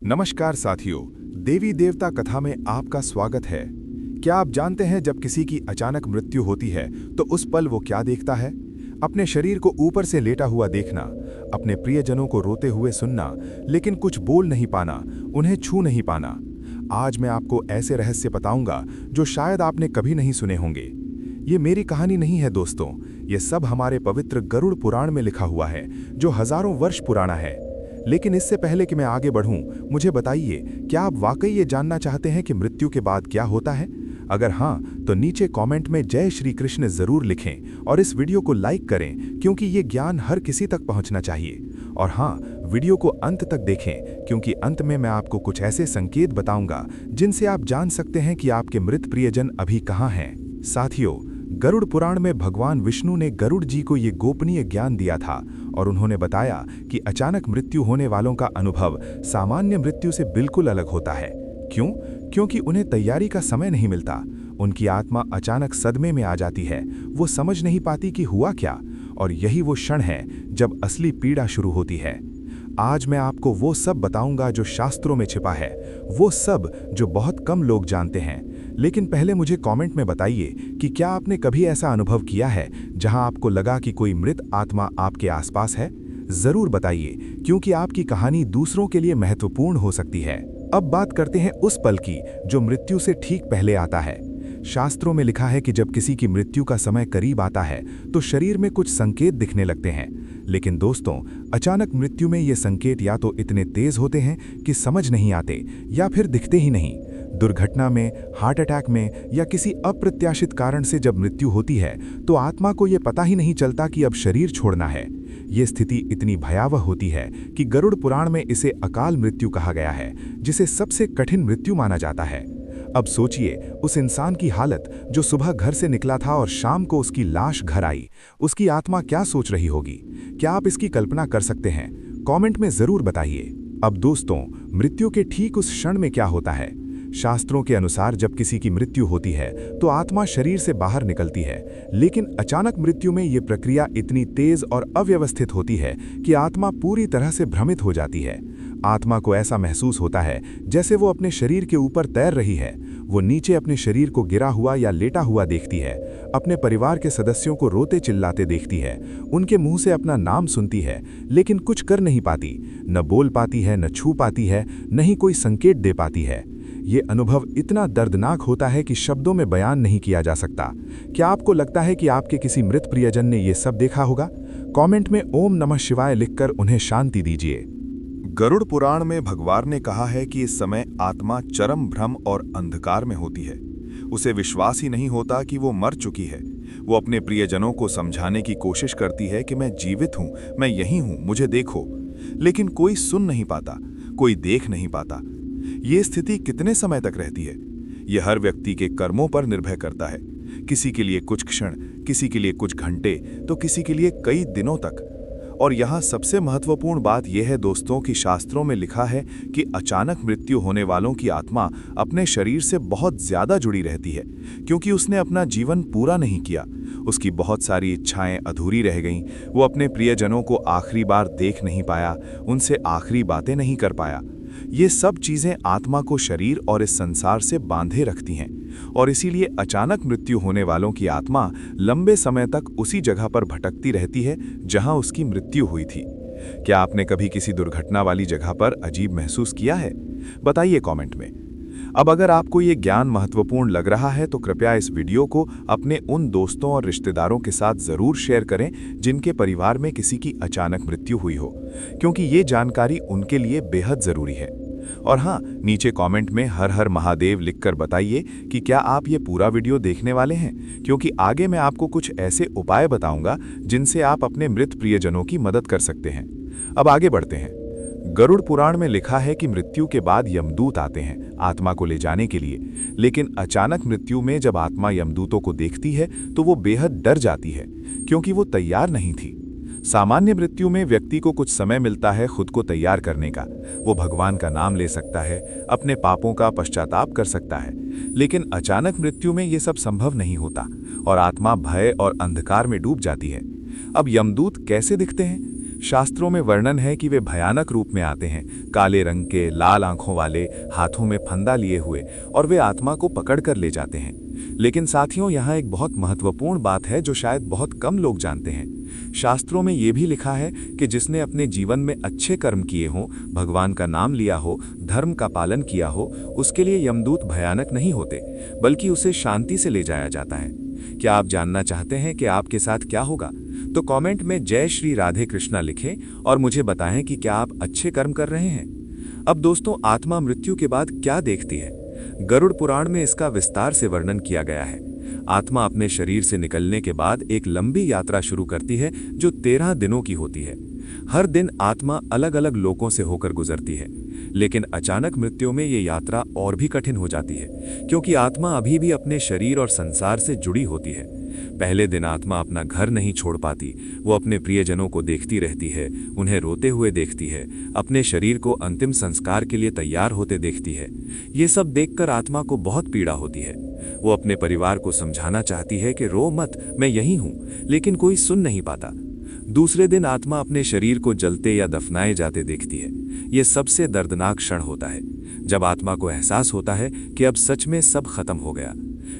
नमस्कार साथियों, देवी देवता कथा में आपका स्वागत है। क्या आप जानते हैं जब किसी की अचानक मृत्यु होती है तो उस पल वो क्या देखता है? अपने शरीर को ऊपर से लेटा हुआ देखना, अपने प्रियजनों को रोते हुए सुनना, लेकिन कुछ बोल नहीं पाना, उन्हें छू नहीं पाना। आज मैं आपको ऐसे रहस्य बताऊंगा जो शायद आपने कभी नहीं सुने होंगे। ये मेरी कहानी नहीं है दोस्तों, ये सब हमारे पवित्र गरुड़ पुराण में लिखा हुआ है, जो हजारों वर्ष पुराना है। लेकिन इससे पहले कि मैं आगे बढ़ूं, मुझे बताइए, क्या आप वाकई ये जानना चाहते हैं कि मृत्यु के बाद क्या होता है? अगर हाँ, तो नीचे कमेंट में जय श्री कृष्ण जरूर लिखें और इस वीडियो को लाइक करें, क्योंकि ये ज्ञान हर किसी तक पहुंचना चाहिए। और हाँ, वीडियो को अंत तक देखें, क्योंकि अंत में मैं आपको कुछ ऐसे संकेत बताऊंगा जिनसे आप जान सकते हैं कि आपके मृत प्रियजन अभी कहाँ हैं। साथियों, गरुड़ पुराण में भगवान विष्णु ने गरुड़ जी को ये गोपनीय ज्ञान दिया था और उन्होंने बताया कि अचानक मृत्यु होने वालों का अनुभव सामान्य मृत्यु से बिल्कुल अलग होता है। क्यों? क्योंकि उन्हें तैयारी का समय नहीं मिलता। उनकी आत्मा अचानक सदमे में आ जाती है, वो समझ नहीं पाती कि हुआ क्या, और यही वो क्षण है जब असली पीड़ा शुरू होती है। आज मैं आपको वो सब बताऊंगा जो शास्त्रों में छिपा है, वो सब जो बहुत कम लोग जानते हैं। लेकिन पहले मुझे कमेंट में बताइए कि क्या आपने कभी ऐसा अनुभव किया है जहां आपको लगा कि कोई मृत आत्मा आपके आसपास है? जरूर बताइए, क्योंकि आपकी कहानी दूसरों के लिए महत्वपूर्ण हो सकती है। अब बात करते हैं उस पल की जो मृत्यु से ठीक पहले आता है। शास्त्रों में लिखा है कि जब किसी की मृत्यु का समय करीब आता है तो शरीर में कुछ संकेत दिखने लगते हैं। लेकिन दोस्तों, अचानक मृत्यु में ये संकेत या तो इतने तेज होते हैं कि समझ नहीं आते, या फिर दिखते ही नहीं। दुर्घटना में, हार्ट अटैक में या किसी अप्रत्याशित कारण से जब मृत्यु होती है तो आत्मा को ये पता ही नहीं चलता कि अब शरीर छोड़ना है। ये स्थिति इतनी भयावह होती है कि गरुड़ पुराण में इसे अकाल मृत्यु कहा गया है, जिसे सबसे कठिन मृत्यु माना जाता है। अब सोचिए उस इंसान की हालत जो सुबह घर से निकला था और शाम को उसकी लाश घर आई। उसकी आत्मा क्या सोच रही होगी? क्या आप इसकी कल्पना कर सकते हैं? कमेंट में जरूर बताइए। अब दोस्तों, मृत्यु के ठीक उस क्षण में क्या होता है? शास्त्रों के अनुसार जब किसी की मृत्यु होती है तो आत्मा शरीर से बाहर निकलती है, लेकिन अचानक मृत्यु में ये प्रक्रिया इतनी तेज और अव्यवस्थित होती है कि आत्मा पूरी तरह से भ्रमित हो जाती है। आत्मा को ऐसा महसूस होता है जैसे वो अपने शरीर के ऊपर तैर रही है। वो नीचे अपने शरीर को गिरा हुआ या लेटा हुआ देखती है, अपने परिवार के सदस्यों को रोते चिल्लाते देखती है, उनके मुंह से अपना नाम सुनती है, लेकिन कुछ कर नहीं पाती, न बोल पाती है, न छू पाती है, न ही कोई संकेत दे पाती है। ये अनुभव इतना दर्दनाक होता है कि शब्दों में बयान नहीं किया जा सकता। क्या आपको लगता है कि आपके किसी मृत प्रियजन ने ये सब देखा होगा? कमेंट में ओम नमः शिवाय लिखकर उन्हें शांति दीजिए। गरुड़ पुराण में भगवान ने कहा है कि इस समय आत्मा चरम भ्रम और अंधकार में होती है। उसे विश्वास ही नहीं होता कि वो मर चुकी है। वो अपने प्रियजनों को समझाने की कोशिश करती है कि मैं जीवित हूँ, मैं यहीं हूँ, मुझे देखो। लेकिन कोई सुन नहीं पाता, कोई देख नहीं पाता। ये स्थिति कितने समय तक रहती है? ये हर व्यक्ति के कर्मों पर निर्भर करता है। किसी के लिए कुछ क्षण, किसी के लिए कुछ घंटे, तो किसी के लिए कई दिनों तक। और यहाँ सबसे महत्वपूर्ण बात यह है दोस्तों कि शास्त्रों में लिखा है कि अचानक मृत्यु होने वालों की आत्मा अपने शरीर से बहुत ज्यादा जुड़ी रहती है, क्योंकि उसने अपना जीवन पूरा नहीं किया। उसकी बहुत सारी इच्छाएं अधूरी रह गईं। वो अपने प्रियजनों को आखिरी बार देख नहीं पाया, उनसे आखिरी बातें नहीं कर पाया। ये सब चीजें आत्मा को शरीर और इस संसार से बांधे रखती हैं, और इसीलिए अचानक मृत्यु होने वालों की आत्मा लंबे समय तक उसी जगह पर भटकती रहती है जहां उसकी मृत्यु हुई थी। क्या आपने कभी किसी दुर्घटना वाली जगह पर अजीब महसूस किया है? बताइए कमेंट में। अब अगर आपको ये ज्ञान महत्वपूर्ण लग रहा है तो कृपया इस वीडियो को अपने उन दोस्तों और रिश्तेदारों के साथ जरूर शेयर करें जिनके परिवार में किसी की अचानक मृत्यु हुई हो, क्योंकि ये जानकारी उनके लिए बेहद जरूरी है। और हाँ, नीचे कमेंट में हर हर महादेव लिखकर बताइए कि क्या आप ये पूरा वीडियो देखने वाले हैं, क्योंकि आगे मैं आपको कुछ ऐसे उपाय बताऊंगा जिनसे आप अपने मृत प्रियजनों की मदद कर सकते हैं। अब आगे बढ़ते हैं। गरुड़ पुराण में लिखा है कि मृत्यु के बाद यमदूत आते हैं आत्मा को ले जाने के लिए, लेकिन अचानक मृत्यु में जब आत्मा यमदूतों को देखती है तो वो बेहद डर जाती है, क्योंकि वो तैयार नहीं थी। सामान्य मृत्यु में व्यक्ति को कुछ समय मिलता है खुद को तैयार करने का। वो भगवान का नाम ले सकता है, अपने पापों का पश्चाताप कर सकता है, लेकिन अचानक मृत्यु में ये सब संभव नहीं होता और आत्मा भय और अंधकार में डूब जाती है। अब यमदूत कैसे दिखते हैं? शास्त्रों में वर्णन है कि वे भयानक रूप में आते हैं, काले रंग के, लाल आंखों वाले, हाथों में फंदा लिए हुए, और वे आत्मा को पकड़ कर ले जाते हैं। लेकिन साथियों, यहाँ एक बहुत महत्वपूर्ण बात है जो शायद बहुत कम लोग जानते हैं। शास्त्रों में ये भी लिखा है कि जिसने अपने जीवन में अच्छे कर्म किए हों, भगवान का नाम लिया हो, धर्म का पालन किया हो, उसके लिए यमदूत भयानक नहीं होते, बल्कि उसे शांति से ले जाया जाता है। क्या आप जानना चाहते हैं कि आपके साथ क्या होगा? तो कमेंट में जय श्री राधे कृष्णा लिखें और मुझे बताएं कि क्या आप अच्छे कर्म कर रहे हैं। अब दोस्तों, आत्मा मृत्यु के बाद क्या देखती है? गरुड़ पुराण में इसका विस्तार से वर्णन किया गया है। आत्मा अपने शरीर से निकलने के बाद एक लंबी यात्रा शुरू करती है जो 13 दिनों की होती है। हर दिन आत्मा अलग अलग लोकों से होकर गुजरती है, लेकिन अचानक मृत्यु में ये यात्रा और भी कठिन हो जाती है, क्योंकि आत्मा अभी भी अपने शरीर और संसार से जुड़ी होती है। पहले दिन आत्मा अपना घर नहीं छोड़ पाती। वो अपने प्रियजनों को देखती रहती है, उन्हें रोते हुए देखती है, अपने शरीर को अंतिम संस्कार के लिए तैयार होते देखती है। ये सब देखकर आत्मा को बहुत पीड़ा होती है। वो अपने परिवार को समझाना चाहती है कि रो मत, मैं यहीं हूं, लेकिन कोई सुन नहीं पाता। दूसरे दिन आत्मा अपने शरीर को जलते या दफनाए जाते देखती है। ये सबसे दर्दनाक क्षण होता है, जब आत्मा को एहसास होता है कि अब सच में सब खत्म हो गया।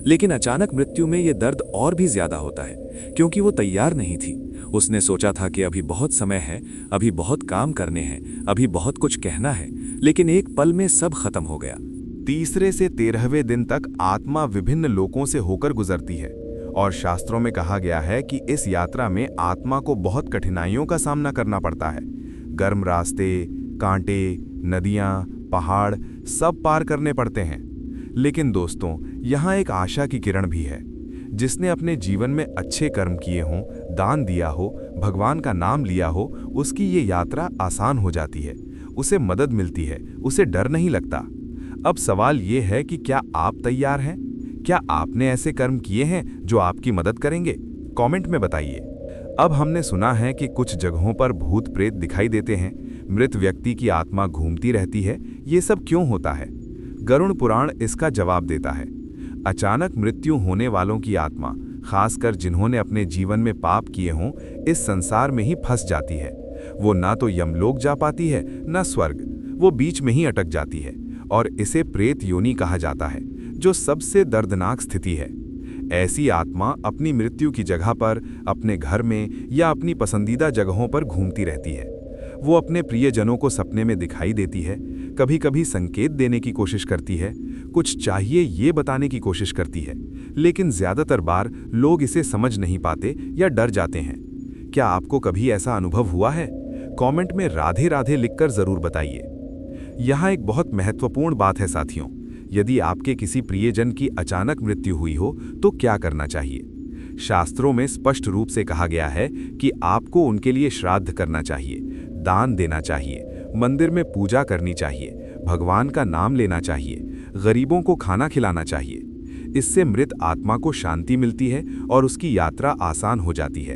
लेकिन अचानक मृत्यु में ये दर्द और भी ज्यादा होता है, क्योंकि वो तैयार नहीं थी। उसने सोचा था कि अभी बहुत समय है, अभी बहुत काम करने हैं, अभी बहुत कुछ कहना है, लेकिन एक पल में सब खत्म हो गया। तीसरे से 13वें दिन तक आत्मा विभिन्न लोकों से होकर गुजरती है, और शास्त्रों में कहा गया है कि इस यात्रा में आत्मा को बहुत कठिनाइयों का सामना करना पड़ता है। गर्म रास्ते, कांटे, नदियां, पहाड़ सब पार करने पड़ते हैं। लेकिन दोस्तों, यहाँ एक आशा की किरण भी है। जिसने अपने जीवन में अच्छे कर्म किए हों, दान दिया हो, भगवान का नाम लिया हो, उसकी ये यात्रा आसान हो जाती है, उसे मदद मिलती है, उसे डर नहीं लगता। अब सवाल ये है कि क्या आप तैयार हैं? क्या आपने ऐसे कर्म किए हैं जो आपकी मदद करेंगे? कमेंट में बताइए। अब हमने सुना है कि कुछ जगहों पर भूत प्रेत दिखाई देते हैं, मृत व्यक्ति की आत्मा घूमती रहती है। ये सब क्यों होता है? गरुड़ पुराण इसका जवाब देता है। अचानक मृत्यु होने वालों की आत्मा, खासकर जिन्होंने अपने जीवन में पाप किए हों, इस संसार में ही फंस जाती है। वो ना तो यमलोक जा पाती है, ना स्वर्ग। वो बीच में ही अटक जाती है, और इसे प्रेत योनि कहा जाता है, जो सबसे दर्दनाक स्थिति है। ऐसी आत्मा अपनी मृत्यु की जगह पर, अपने घर में या अपनी पसंदीदा जगहों पर घूमती रहती है। वो अपने प्रियजनों को सपने में दिखाई देती है, कभी कभी संकेत देने की कोशिश करती है, कुछ चाहिए ये बताने की कोशिश करती है, लेकिन ज्यादातर बार लोग इसे समझ नहीं पाते या डर जाते हैं। क्या आपको कभी ऐसा अनुभव हुआ है? कमेंट में राधे राधे लिखकर जरूर बताइए। यहाँ एक बहुत महत्वपूर्ण बात है साथियों, यदि आपके किसी प्रियजन की अचानक मृत्यु हुई हो तो क्या करना चाहिए? शास्त्रों में स्पष्ट रूप से कहा गया है कि आपको उनके लिए श्राद्ध करना चाहिए, दान देना चाहिए, मंदिर में पूजा करनी चाहिए, भगवान का नाम लेना चाहिए, गरीबों को खाना खिलाना चाहिए। इससे मृत आत्मा को शांति मिलती है और उसकी यात्रा आसान हो जाती है।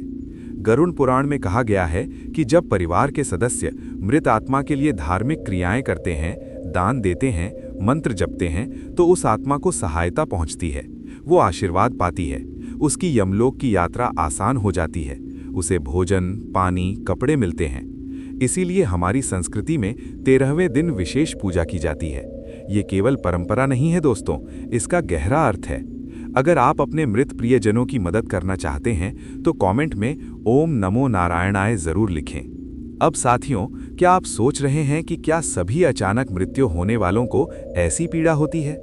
गरुड़ पुराण में कहा गया है कि जब परिवार के सदस्य मृत आत्मा के लिए धार्मिक क्रियाएं करते हैं, दान देते हैं, मंत्र जपते हैं, तो उस आत्मा को सहायता पहुंचती है, वो आशीर्वाद पाती है, उसकी यमलोक की यात्रा आसान हो जाती है, उसे भोजन, पानी, कपड़े मिलते हैं। इसीलिए हमारी संस्कृति में 13वें दिन विशेष पूजा की जाती है। ये केवल परंपरा नहीं है दोस्तों, इसका गहरा अर्थ है। अगर आप अपने मृत प्रियजनों की मदद करना चाहते हैं तो कमेंट में ओम नमो नारायणाय जरूर लिखें। अब साथियों, क्या आप सोच रहे हैं कि क्या सभी अचानक मृत्यु होने वालों को ऐसी पीड़ा होती है?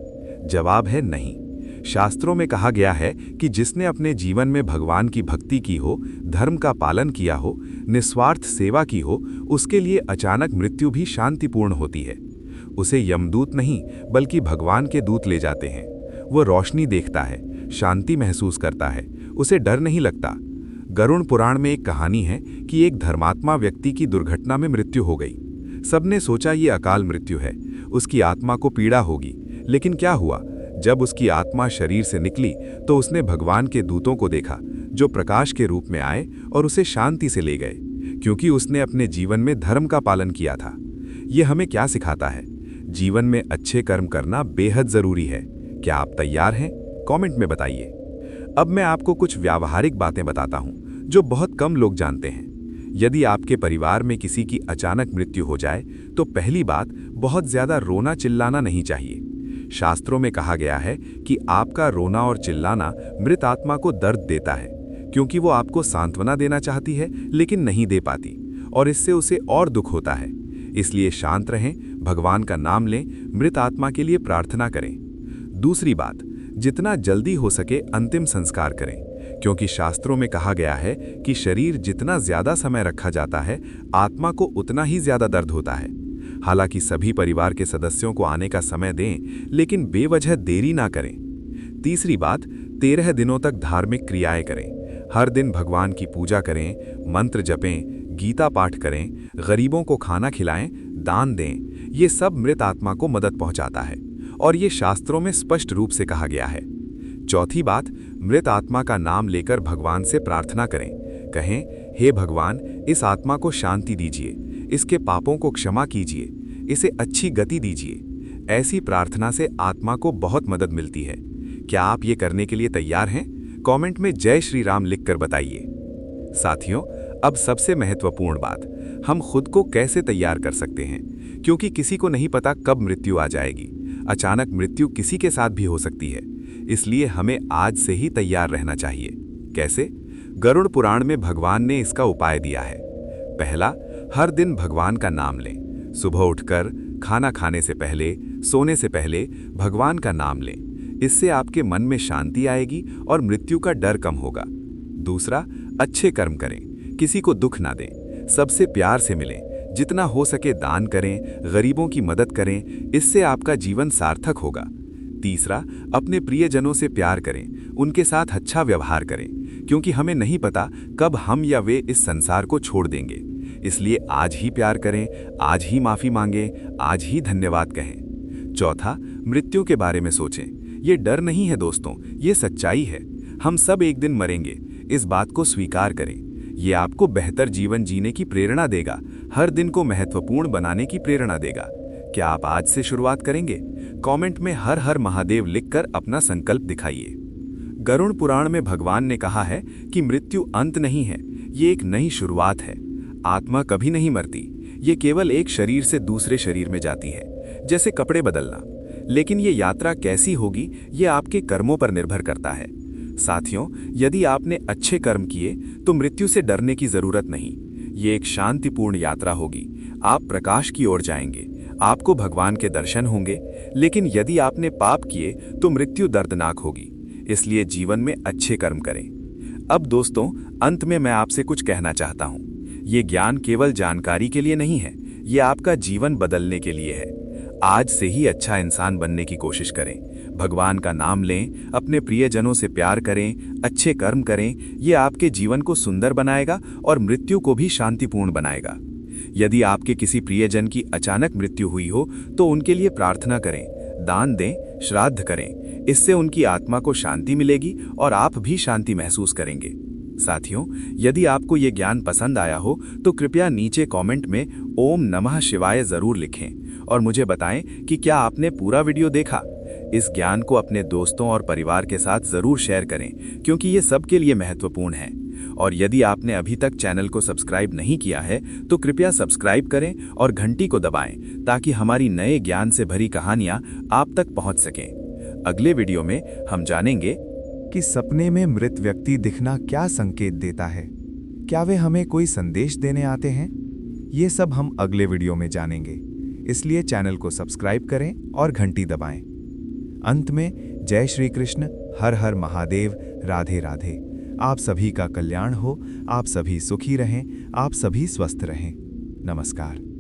जवाब है नहीं। शास्त्रों में कहा गया है कि जिसने अपने जीवन में भगवान की भक्ति की हो, धर्म का पालन किया हो, निस्वार्थ सेवा की हो, उसके लिए अचानक मृत्यु भी शांतिपूर्ण होती है। उसे यमदूत नहीं बल्कि भगवान के दूत ले जाते हैं। वो रोशनी देखता है, शांति महसूस करता है, उसे डर नहीं लगता। गरुड़ पुराण में एक कहानी है कि एक धर्मात्मा व्यक्ति की दुर्घटना में मृत्यु हो गई। सबने सोचा ये अकाल मृत्यु है, उसकी आत्मा को पीड़ा होगी। लेकिन क्या हुआ? जब उसकी आत्मा शरीर से निकली तो उसने भगवान के दूतों को देखा, जो प्रकाश के रूप में आए और उसे शांति से ले गए, क्योंकि उसने अपने जीवन में धर्म का पालन किया था। ये हमें क्या सिखाता है? जीवन में अच्छे कर्म करना बेहद जरूरी है। क्या आप तैयार हैं? कमेंट में बताइए। अब मैं आपको कुछ व्यावहारिक बातें बताता हूं जो बहुत कम लोग जानते हैं। यदि आपके परिवार में किसी की अचानक मृत्यु हो जाए तो पहली बात, बहुत ज्यादा रोना चिल्लाना नहीं चाहिए। शास्त्रों में कहा गया है कि आपका रोना और चिल्लाना मृत आत्मा को दर्द देता है, क्योंकि वो आपको सांत्वना देना चाहती है लेकिन नहीं दे पाती, और इससे उसे और दुख होता है। इसलिए शांत रहें, भगवान का नाम लें, मृत आत्मा के लिए प्रार्थना करें। दूसरी बात, जितना जल्दी हो सके अंतिम संस्कार करें, क्योंकि शास्त्रों में कहा गया है कि शरीर जितना ज्यादा समय रखा जाता है, आत्मा को उतना ही ज्यादा दर्द होता है। हालांकि सभी परिवार के सदस्यों को आने का समय दें, लेकिन बेवजह देरी ना करें। तीसरी बात, 13 दिनों तक धार्मिक क्रियाएं करें। हर दिन भगवान की पूजा करें, मंत्र जपें, गीता पाठ करें, गरीबों को खाना खिलाएं, दान दें। ये सब मृत आत्मा को मदद पहुंचाता है और ये शास्त्रों में स्पष्ट रूप से कहा गया है। चौथी बात, मृत आत्मा का नाम लेकर भगवान से प्रार्थना करें। कहें, हे भगवान, इस आत्मा को शांति दीजिए, इसके पापों को क्षमा कीजिए, इसे अच्छी गति दीजिए। ऐसी प्रार्थना से आत्मा को बहुत मदद मिलती है। क्या आप ये करने के लिए तैयार हैं? कमेंट में जय श्री राम लिखकर बताइए। साथियों, अब सबसे महत्वपूर्ण बात, हम खुद को कैसे तैयार कर सकते हैं, क्योंकि किसी को नहीं पता कब मृत्यु आ जाएगी। अचानक मृत्यु किसी के साथ भी हो सकती है, इसलिए हमें आज से ही तैयार रहना चाहिए। कैसे? गरुड़ पुराण में भगवान ने इसका उपाय दिया है। पहला, हर दिन भगवान का नाम लें। सुबह उठकर खाना खाने से पहले, सोने से पहले भगवान का नाम लें। इससे आपके मन में शांति आएगी और मृत्यु का डर कम होगा। दूसरा, अच्छे कर्म करें, किसी को दुख ना दें, सबसे प्यार से मिलें, जितना हो सके दान करें, गरीबों की मदद करें, इससे आपका जीवन सार्थक होगा। तीसरा, अपने प्रियजनों से प्यार करें, उनके साथ अच्छा व्यवहार करें, क्योंकि हमें नहीं पता कब हम या वे इस संसार को छोड़ देंगे। इसलिए आज ही प्यार करें, आज ही माफी मांगें, आज ही धन्यवाद कहें। चौथा, मृत्यु के बारे में सोचें। ये डर नहीं है दोस्तों, ये सच्चाई है। हम सब एक दिन मरेंगे, इस बात को स्वीकार करें। ये आपको बेहतर जीवन जीने की प्रेरणा देगा, हर दिन को महत्वपूर्ण बनाने की प्रेरणा देगा। क्या आप आज से शुरुआत करेंगे? कमेंट में हर हर महादेव लिखकर अपना संकल्प दिखाइए। गरुड़ पुराण में भगवान ने कहा है कि मृत्यु अंत नहीं है, ये एक नई शुरुआत है। आत्मा कभी नहीं मरती, ये केवल एक शरीर से दूसरे शरीर में जाती है, जैसे कपड़े बदलना। लेकिन ये यात्रा कैसी होगी, ये आपके कर्मों पर निर्भर करता है। साथियों, यदि आपने अच्छे कर्म किए तो मृत्यु से डरने की जरूरत नहीं। ये एक शांतिपूर्ण यात्रा होगी। आप प्रकाश की ओर जाएंगे, आपको भगवान के दर्शन होंगे। लेकिन यदि आपने पाप किए तो मृत्यु दर्दनाक होगी। इसलिए जीवन में अच्छे कर्म करें। अब दोस्तों, अंत में मैं आपसे कुछ कहना चाहता हूँ। ये ज्ञान केवल जानकारी के लिए नहीं है, ये आपका जीवन बदलने के लिए है। आज से ही अच्छा इंसान बनने की कोशिश करें, भगवान का नाम लें, अपने प्रियजनों से प्यार करें, अच्छे कर्म करें। ये आपके जीवन को सुंदर बनाएगा और मृत्यु को भी शांतिपूर्ण बनाएगा। यदि आपके किसी प्रियजन की अचानक मृत्यु हुई हो तो उनके लिए प्रार्थना करें, दान दें, श्राद्ध करें। इससे उनकी आत्मा को शांति मिलेगी और आप भी शांति महसूस करेंगे। साथियों, यदि आपको ये ज्ञान पसंद आया हो तो कृपया नीचे कमेंट में ओम नमः शिवाय जरूर लिखें और मुझे बताएं कि क्या आपने पूरा वीडियो देखा। इस ज्ञान को अपने दोस्तों और परिवार के साथ जरूर शेयर करें, क्योंकि ये सबके लिए महत्वपूर्ण है। और यदि आपने अभी तक चैनल को सब्सक्राइब नहीं किया है तो कृपया सब्सक्राइब करें और घंटी को दबाएं, ताकि हमारी नए ज्ञान से भरी कहानियां आप तक पहुंच सकें। अगले वीडियो में हम जानेंगे कि सपने में मृत व्यक्ति दिखना क्या संकेत देता है। क्या वे हमें कोई संदेश देने आते हैं? ये सब हम अगले वीडियो में जानेंगे। इसलिए चैनल को सब्सक्राइब करें और घंटी दबाएं। अंत में जय श्री कृष्ण, हर हर महादेव, राधे राधे। आप सभी का कल्याण हो, आप सभी सुखी रहें, आप सभी स्वस्थ रहें। नमस्कार।